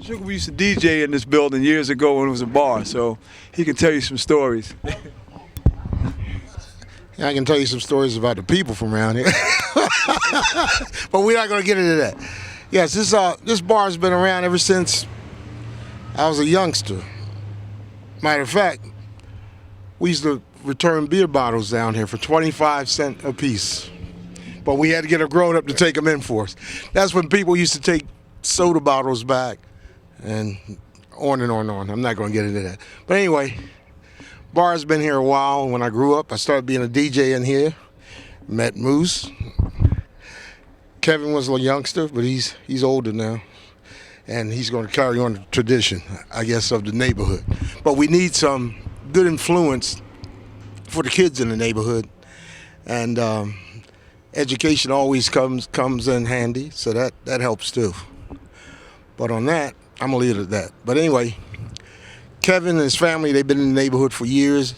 Sugar, we used to DJ in this building years ago when it was a bar, so he can tell you some stories. Yeah, I can tell you some stories about the people from around here, but we're not going to get into that. Yes, this bar has been around ever since I was a youngster. Matter of fact, we used to return beer bottles down here for 25 cents a piece, but we had to get a grown-up to take them in for us. That's when people used to take soda bottles back, and on and on and on. I'm not going to get into that. But anyway, bar's been here a while. When I grew up, I started being a DJ in here. Met Moose. Kevin was a youngster, but he's older now. And he's going to carry on the tradition, I guess, of the neighborhood. But we need some good influence for the kids in the neighborhood. And education always comes in handy, so that helps too. But on that, I'm going to leave it at that. But anyway, Kevin and his family, they've been in the neighborhood for years,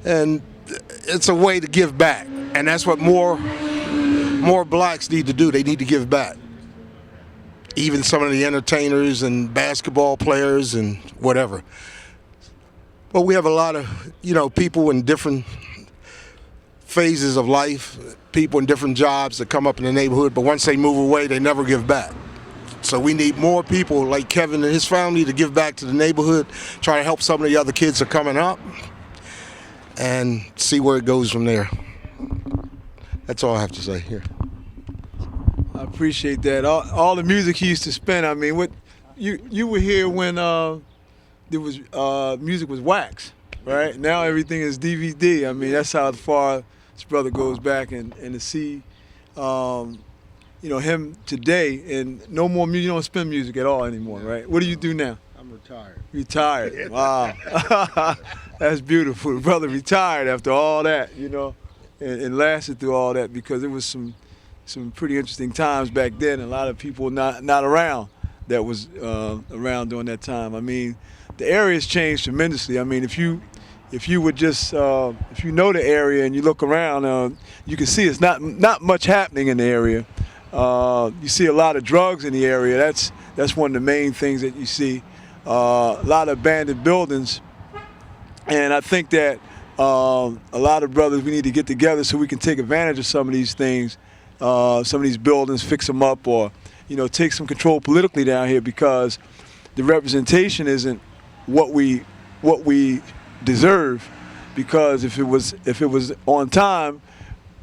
and it's a way to give back. And that's what more blacks need to do. They need to give back. Even some of the entertainers and basketball players and whatever. But we have a lot of, people in different phases of life, people in different jobs that come up in the neighborhood, but once they move away, they never give back. So we need more people like Kevin and his family to give back to the neighborhood, try to help some of the other kids that are coming up, and see where it goes from there. That's all I have to say here. I appreciate that. All the music he used to spin. I mean, what you were here when there was music was wax, right? Now everything is DVD. I mean, that's how far this brother goes back, and to see, him today, and no more music. You don't spin music at all anymore, right? What do you do now? I'm retired. Retired. Wow. That's beautiful. The brother retired after all that, and lasted through all that, because it was some pretty interesting times back then. A lot of people not around that was around during that time. I mean, the area's changed tremendously. I mean, if you would just if you know the area and you look around, you can see it's not much happening in the area. You see a lot of drugs in the area. That's one of the main things that you see. A lot of abandoned buildings, and I think that a lot of brothers, we need to get together so we can take advantage of some of these things. Some of these buildings, fix them up, or take some control politically down here, because the representation isn't what we deserve. Because if it was on time,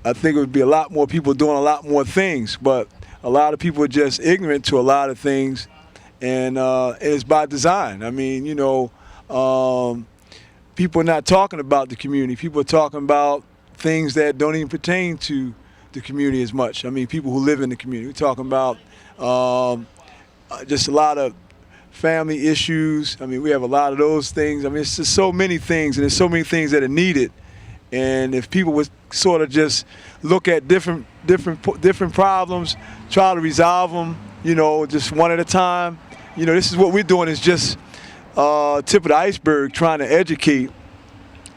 I think it would be a lot more people doing a lot more things. But a lot of people are just ignorant to a lot of things, and it's by design. I mean, people are not talking about the community. People are talking about things that don't even pertain to the community as much. I mean, people who live in the community. We're talking about just a lot of family issues. I mean, we have a lot of those things. I mean, it's just so many things, and there's so many things that are needed. And if people would sort of just look at different problems, try to resolve them, just one at a time. This is what we're doing, is just tip of the iceberg, trying to educate.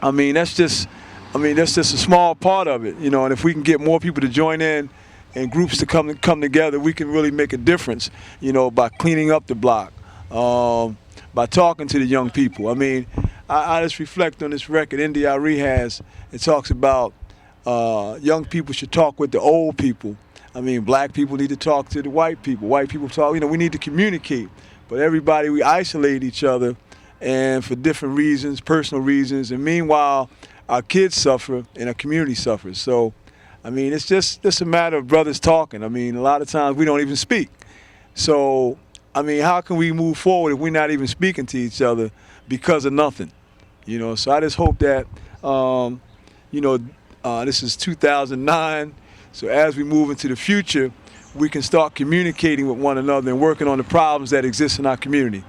I mean, that's just a small part of it, and if we can get more people to join in and groups to come together, we can really make a difference, by cleaning up the block, by talking to the young people. I mean, I just reflect on this record NDRE has. It talks about young people should talk with the old people. I mean, black people need to talk to the white people. White people talk, we need to communicate. But everybody, we isolate each other, and for different reasons, personal reasons, and meanwhile, our kids suffer and our community suffers. So, I mean, it's just a matter of brothers talking. I mean, a lot of times we don't even speak. So, I mean, how can we move forward if we're not even speaking to each other because of nothing? So I just hope that, this is 2009. So as we move into the future, we can start communicating with one another and working on the problems that exist in our community.